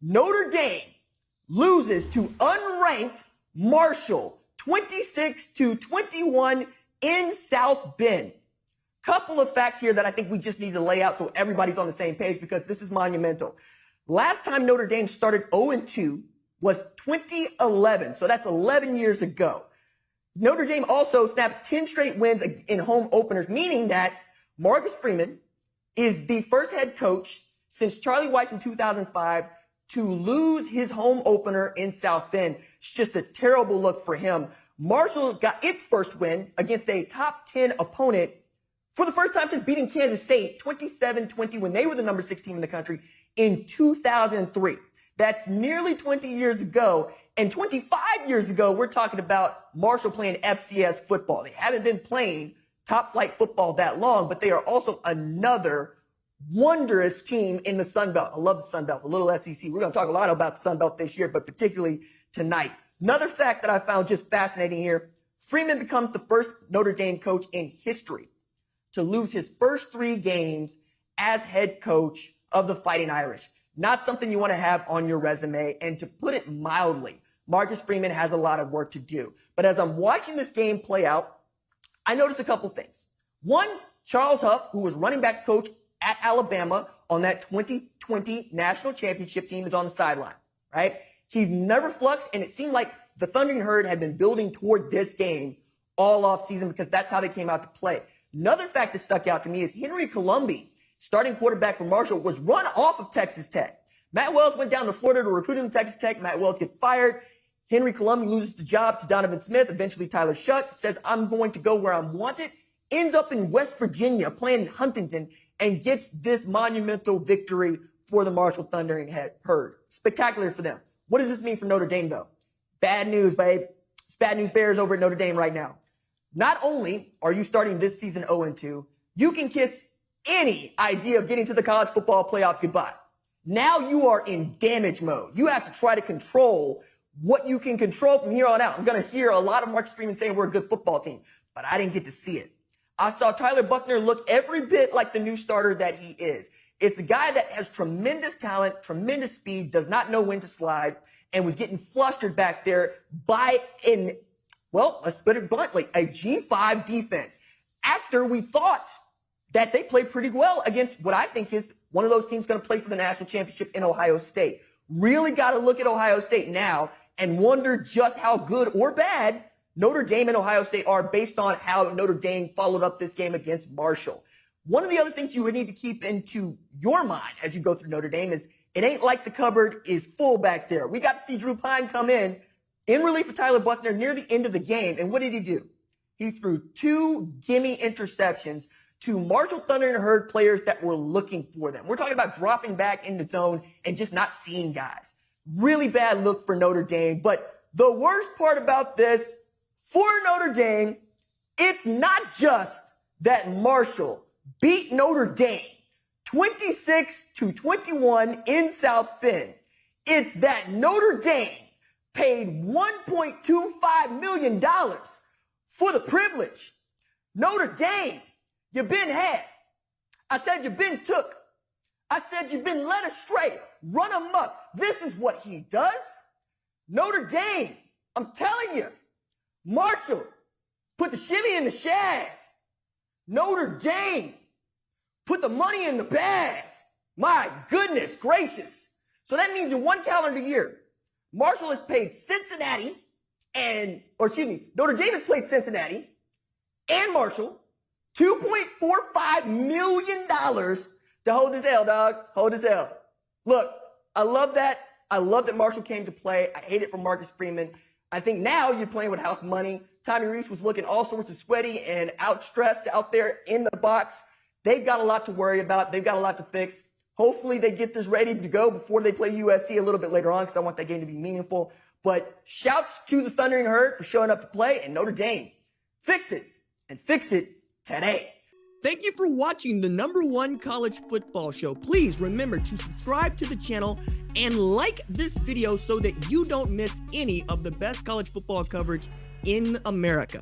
Notre Dame loses to unranked Marshall 26-21 in South Bend. Couple of facts here that I think we just need to lay out so everybody's on the same page because this is monumental. Last time Notre Dame started 0-2 was 2011, so that's 11 years ago. Notre Dame also snapped 10 straight wins in home openers, meaning that Marcus Freeman is the first head coach since Charlie Weis in 2005 to lose his home opener in South Bend. It's just a terrible look for him. Marshall got its first win against a top 10 opponent for the first time since beating Kansas State 27-20 when they were the number 6 team in the country in 2003. That's nearly 20 years ago. And 25 years ago, we're talking about Marshall playing FCS football. They haven't been playing top flight football that long, but they are also another wondrous team in the Sun Belt. I love the Sun Belt, a little SEC. We're going to talk a lot about the Sun Belt this year, but particularly tonight. Another fact that I found just fascinating here, Freeman becomes the first Notre Dame coach in history to lose his first 3 games as head coach of the Fighting Irish. Not something you want to have on your resume. And to put it mildly, Marcus Freeman has a lot of work to do. But as I'm watching this game play out, I noticed a couple things. One, Charles Huff, who was running backs coach at Alabama on that 2020 national championship team, is on the sideline, right? He's never fluxed, and it seemed like the Thundering Herd had been building toward this game all off season because that's how they came out to play. Another fact that stuck out to me is Henry Colombi, starting quarterback for Marshall, was run off of Texas Tech. Matt Wells went down to Florida to recruit him to Texas Tech. Matt Wells gets fired. Henry Colombi loses the job to Donovan Smith. Eventually, Tyler Shuck says, I'm going to go where I'm wanted. Ends up in West Virginia, playing in Huntington, and gets this monumental victory for the Marshall Thundering Herd. Spectacular for them. What does this mean for Notre Dame, though? Bad news, babe. It's bad news bears over at Notre Dame right now. Not only are you starting this season 0-2, you can kiss any idea of getting to the college football playoff goodbye. Now you are in damage mode. You have to try to control what you can control from here on out. I'm going to hear a lot of Marcus Freeman saying we're a good football team, but I didn't get to see it. I saw Tyler Buchner look every bit like the new starter that he is. It's a guy that has tremendous talent, tremendous speed, does not know when to slide, and was getting flustered back there by let's put it bluntly, a G5 defense. After we thought that they played pretty well against what I think is one of those teams going to play for the national championship in Ohio State. Really got to look at Ohio State now and wonder just how good or bad Notre Dame and Ohio State are based on how Notre Dame followed up this game against Marshall. One of the other things you would need to keep into your mind as you go through Notre Dame is it ain't like the cupboard is full back there. We got to see Drew Pine come in relief of Tyler Buchner near the end of the game. And what did he do? He threw 2 gimme interceptions to Marshall Thundering Herd players that were looking for them. We're talking about dropping back in the zone and just not seeing guys. Really bad look for Notre Dame. But the worst part about this for Notre Dame, it's not just that Marshall beat Notre Dame 26-21 in South Bend. It's that Notre Dame paid $1.25 million for the privilege. Notre Dame, you've been had. I said you've been took. I said you've been led astray. Run amok. This is what he does. Notre Dame, I'm telling you, Marshall put the shimmy in the shag. Notre Dame put the money in the bag. My goodness gracious. So that means in one calendar year, Marshall has paid Notre Dame has played Cincinnati and Marshall $2.45 million to hold his L, dog. Hold his L. Look, I love that. I love that Marshall came to play. I hate it for Marcus Freeman. I think now you're playing with house money. Tommy Reese was looking all sorts of sweaty and outstressed out there in the box. They've got a lot to worry about. They've got a lot to fix. Hopefully they get this ready to go before they play USC a little bit later on because I want that game to be meaningful. But shouts to the Thundering Herd for showing up to play, and Notre Dame, fix it, and fix it today. Thank you for watching the #1 college football show. Please remember to subscribe to the channel and like this video so that you don't miss any of the best college football coverage in America.